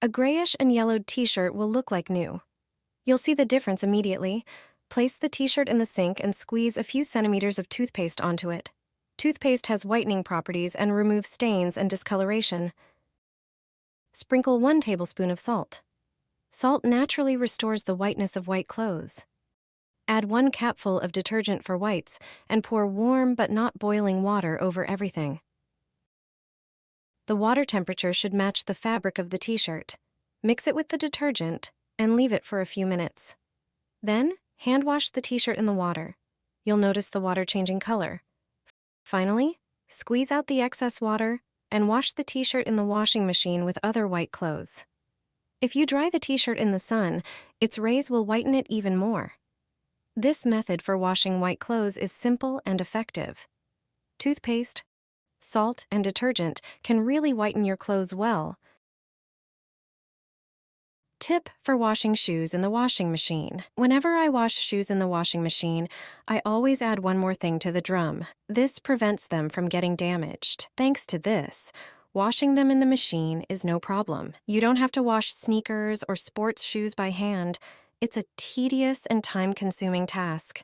A grayish and yellowed t-shirt will look like new. You'll see the difference immediately. Place the t-shirt in the sink and squeeze a few centimeters of toothpaste onto it. Toothpaste has whitening properties and removes stains and discoloration. Sprinkle 1 tablespoon of salt. Salt naturally restores the whiteness of white clothes. Add 1 capful of detergent for whites and pour warm but not boiling water over everything. The water temperature should match the fabric of the t-shirt. Mix it with the detergent and leave it for a few minutes. Then, hand wash the t-shirt in the water. You'll notice the water changing color. Finally, squeeze out the excess water and wash the t-shirt in the washing machine with other white clothes. If you dry the t-shirt in the sun, its rays will whiten it even more. This method for washing white clothes is simple and effective. Toothpaste, salt, and detergent can really whiten your clothes well. Tip for washing shoes in the washing machine. Whenever I wash shoes in the washing machine, I always add one more thing to the drum. This prevents them from getting damaged. Thanks to this, washing them in the machine is no problem. You don't have to wash sneakers or sports shoes by hand. It's a tedious and time-consuming task.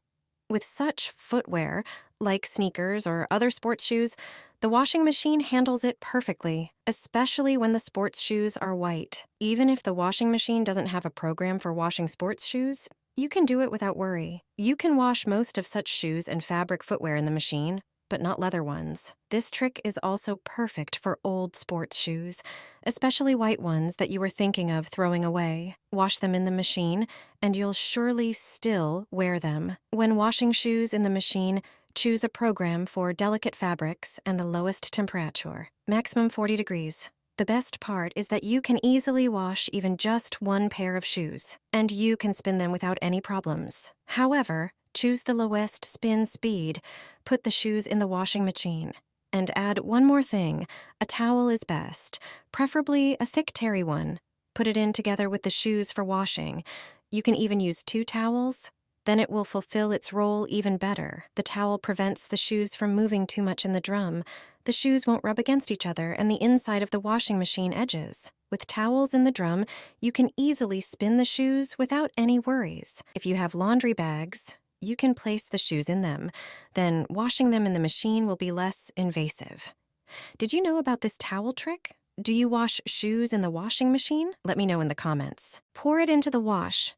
With such footwear, like sneakers or other sports shoes, the washing machine handles it perfectly, especially when the sports shoes are white. Even if the washing machine doesn't have a program for washing sports shoes, you can do it without worry. You can wash most of such shoes and fabric footwear in the machine, but not leather ones. This trick is also perfect for old sports shoes, especially white ones that you were thinking of throwing away. Wash them in the machine, and you'll surely still wear them. When washing shoes in the machine, choose a program for delicate fabrics and the lowest temperature, maximum 40 degrees. The best part is that you can easily wash even just 1 pair of shoes, and you can spin them without any problems. However, choose the lowest spin speed, put the shoes in the washing machine, and add one more thing. A towel is best, preferably a thick terry one. Put it in together with the shoes for washing. You can even use 2 towels. Then it will fulfill its role even better. The towel prevents the shoes from moving too much in the drum. The shoes won't rub against each other and the inside of the washing machine edges. With towels in the drum, you can easily spin the shoes without any worries. If you have laundry bags, you can place the shoes in them. Then washing them in the machine will be less invasive. Did you know about this towel trick? Do you wash shoes in the washing machine? Let me know in the comments. Pour it into the wash.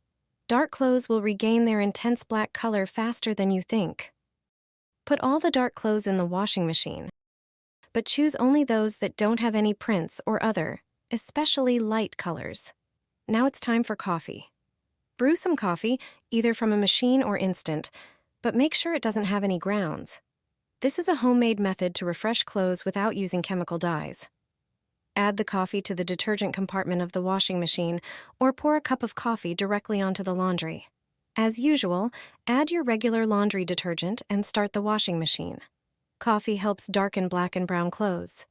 Dark clothes will regain their intense black color faster than you think. Put all the dark clothes in the washing machine, but choose only those that don't have any prints or other, especially light colors. Now it's time for coffee. Brew some coffee, either from a machine or instant, but make sure it doesn't have any grounds. This is a homemade method to refresh clothes without using chemical dyes. Add the coffee to the detergent compartment of the washing machine, or pour a cup of coffee directly onto the laundry. As usual, add your regular laundry detergent and start the washing machine. Coffee helps darken black and brown clothes.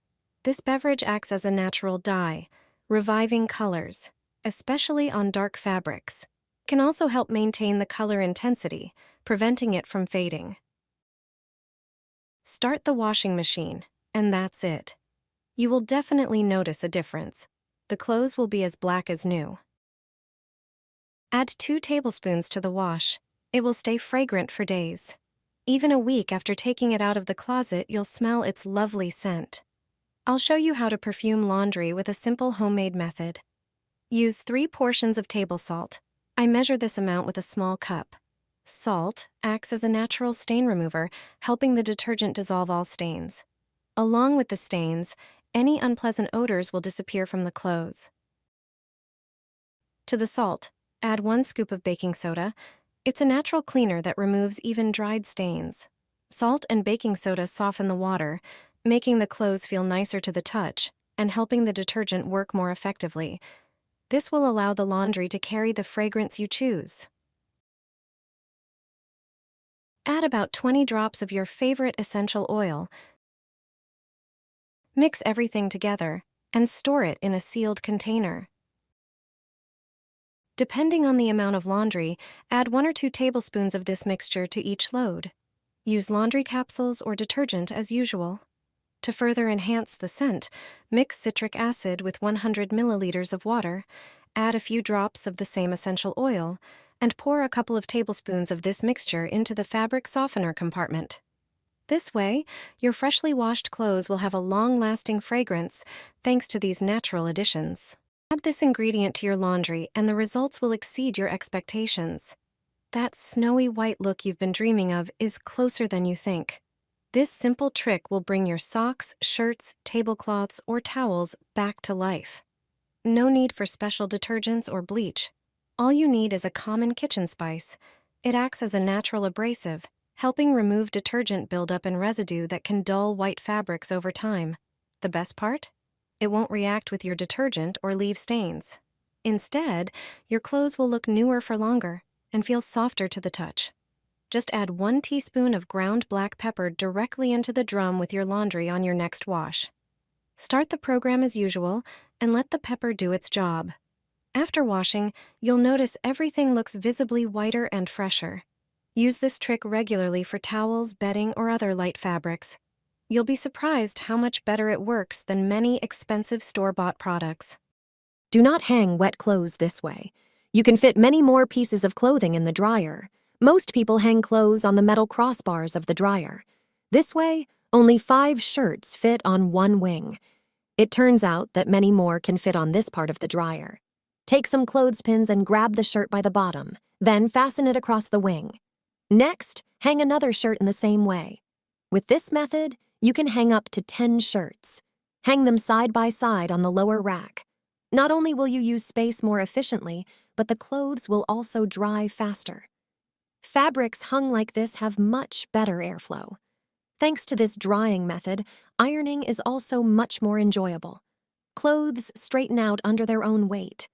This beverage acts as a natural dye, reviving colors, especially on dark fabrics. It can also help maintain the color intensity, preventing it from fading. Start the washing machine, and that's it. You will definitely notice a difference. The clothes will be as black as new. Add 2 tablespoons to the wash. It will stay fragrant for days. Even a week after taking it out of the closet, you'll smell its lovely scent. I'll show you how to perfume laundry with a simple homemade method. Use 3 portions of table salt. I measure this amount with a small cup. Salt acts as a natural stain remover, helping the detergent dissolve all stains. Along with the stains, any unpleasant odors will disappear from the clothes. To the salt, add 1 scoop of baking soda. It's a natural cleaner that removes even dried stains. Salt and baking soda soften the water, making the clothes feel nicer to the touch and helping the detergent work more effectively. This will allow the laundry to carry the fragrance you choose. Add about 20 drops of your favorite essential oil. Mix everything together and store it in a sealed container. Depending on the amount of laundry, add 1 or 2 tablespoons of this mixture to each load. Use laundry capsules or detergent as usual. To further enhance the scent, mix citric acid with 100 milliliters of water, add a few drops of the same essential oil, and pour a couple of tablespoons of this mixture into the fabric softener compartment. This way, your freshly washed clothes will have a long-lasting fragrance thanks to these natural additions. Add this ingredient to your laundry and the results will exceed your expectations. That snowy white look you've been dreaming of is closer than you think. This simple trick will bring your socks, shirts, tablecloths, or towels back to life. No need for special detergents or bleach. All you need is a common kitchen spice. It acts as a natural abrasive, helping remove detergent buildup and residue that can dull white fabrics over time. The best part? It won't react with your detergent or leave stains. Instead, your clothes will look newer for longer and feel softer to the touch. Just add 1 teaspoon of ground black pepper directly into the drum with your laundry on your next wash. Start the program as usual and let the pepper do its job. After washing, you'll notice everything looks visibly whiter and fresher. Use this trick regularly for towels, bedding, or other light fabrics. You'll be surprised how much better it works than many expensive store-bought products. Do not hang wet clothes this way. You can fit many more pieces of clothing in the dryer. Most people hang clothes on the metal crossbars of the dryer. This way, only 5 shirts fit on one wing. It turns out that many more can fit on this part of the dryer. Take some clothespins and grab the shirt by the bottom, then fasten it across the wing. Next, hang another shirt in the same way. With this method, you can hang up to 10 shirts. Hang them side by side on the lower rack. Not only will you use space more efficiently, but the clothes will also dry faster. Fabrics hung like this have much better airflow. Thanks to this drying method, ironing is also much more enjoyable. Clothes straighten out under their own weight.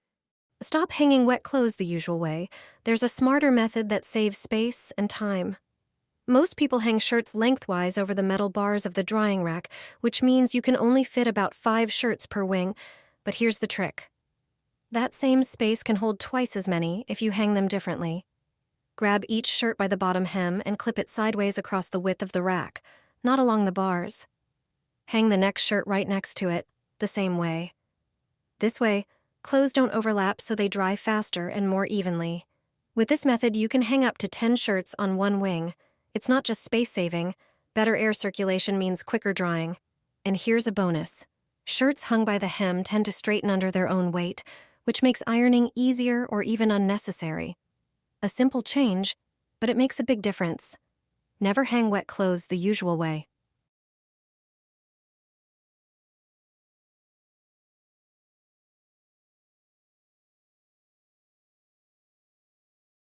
Stop hanging wet clothes the usual way. There's a smarter method that saves space and time. Most people hang shirts lengthwise over the metal bars of the drying rack, which means you can only fit about 5 shirts per wing. But here's the trick. That same space can hold twice as many if you hang them differently. Grab each shirt by the bottom hem and clip it sideways across the width of the rack, not along the bars. Hang the next shirt right next to it, the same way. This way, clothes don't overlap so they dry faster and more evenly. With this method, you can hang up to 10 shirts on one wing. It's not just space-saving. Better air circulation means quicker drying. And here's a bonus. Shirts hung by the hem tend to straighten under their own weight, which makes ironing easier or even unnecessary. A simple change, but it makes a big difference. Never hang wet clothes the usual way.